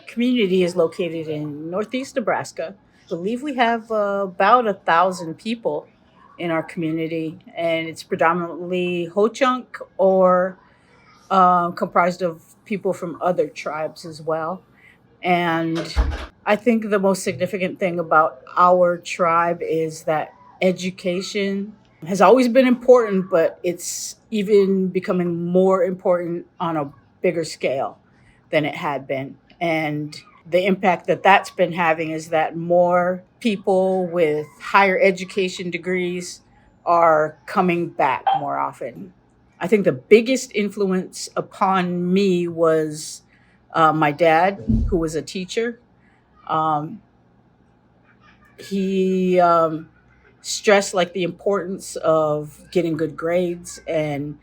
Community is located in northeast Nebraska. I believe we have about 1,000 people in our community, and it's predominantly Ho Chunk or comprised of people from other tribes as well. And I think the most significant thing about our tribe is that education has always been important, but it's even becoming more important on a bigger scale than it had been. And the impact that that's been having is that more people with higher education degrees are coming back more often. I think the biggest influence upon me was my dad, who was a teacher. Um, he stressed like the importance of getting good grades and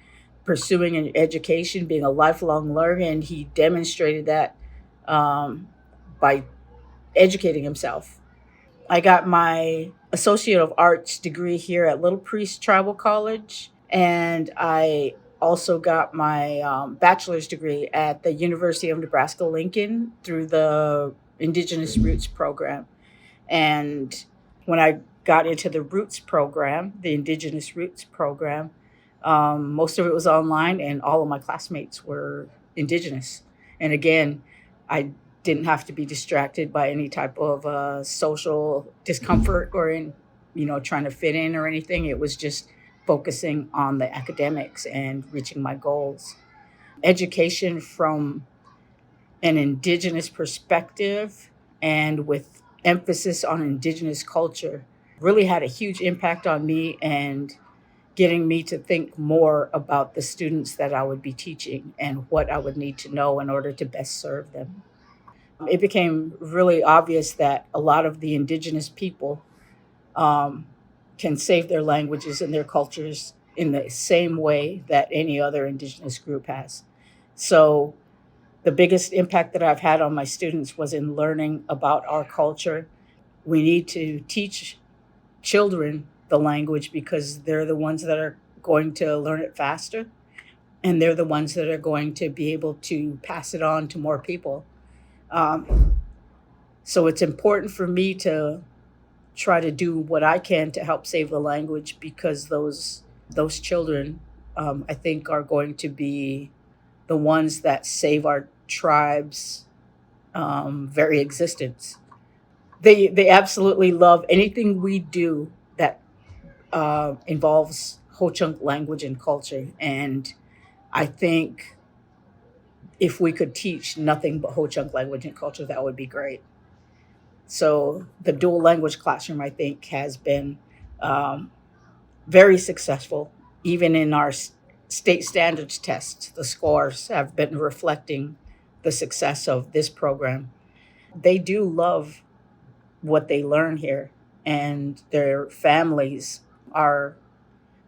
pursuing an education, being a lifelong learner, and he demonstrated that um, by educating himself. I got my Associate of Arts degree here at Little Priest Tribal College, and I also got my bachelor's degree at the University of Nebraska Lincoln through the Indigenous Roots program. And when I got into the Roots program, the Indigenous Roots program, most of it was online, and all of my classmates were Indigenous. And again, I didn't have to be distracted by any type of social discomfort or trying to fit in or anything. It was just focusing on the academics and reaching my goals. Education from an Indigenous perspective and with emphasis on Indigenous culture really had a huge impact on me and getting me to think more about the students that I would be teaching and what I would need to know in order to best serve them. It became really obvious that a lot of the Indigenous people um, can save their languages and their cultures in the same way that any other Indigenous group has. So the biggest impact that I've had on my students was in learning about our culture. We need to teach children the language because they're the ones that are going to learn it faster, and they're the ones that are going to be able to pass it on to more people. Um, so it's important for me to try to do what I can to help save the language because those children, I think, are going to be the ones that save our tribe's very existence. They absolutely love anything we do that involves Ho Chunk language and culture, and I think if we could teach nothing but Ho Chunk language and culture, that would be great. So the dual language classroom, I think, has been um, very successful. Even in our state standards tests, the scores have been reflecting the success of this program. They do love what they learn here, and their families are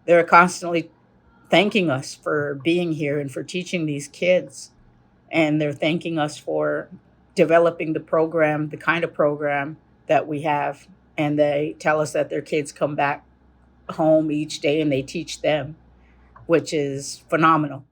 they're constantly thanking us for being here and for teaching these kids, and they're thanking us for developing the program, the kind of program that we have, and they tell us that their kids come back home each day and they teach them, which is phenomenal.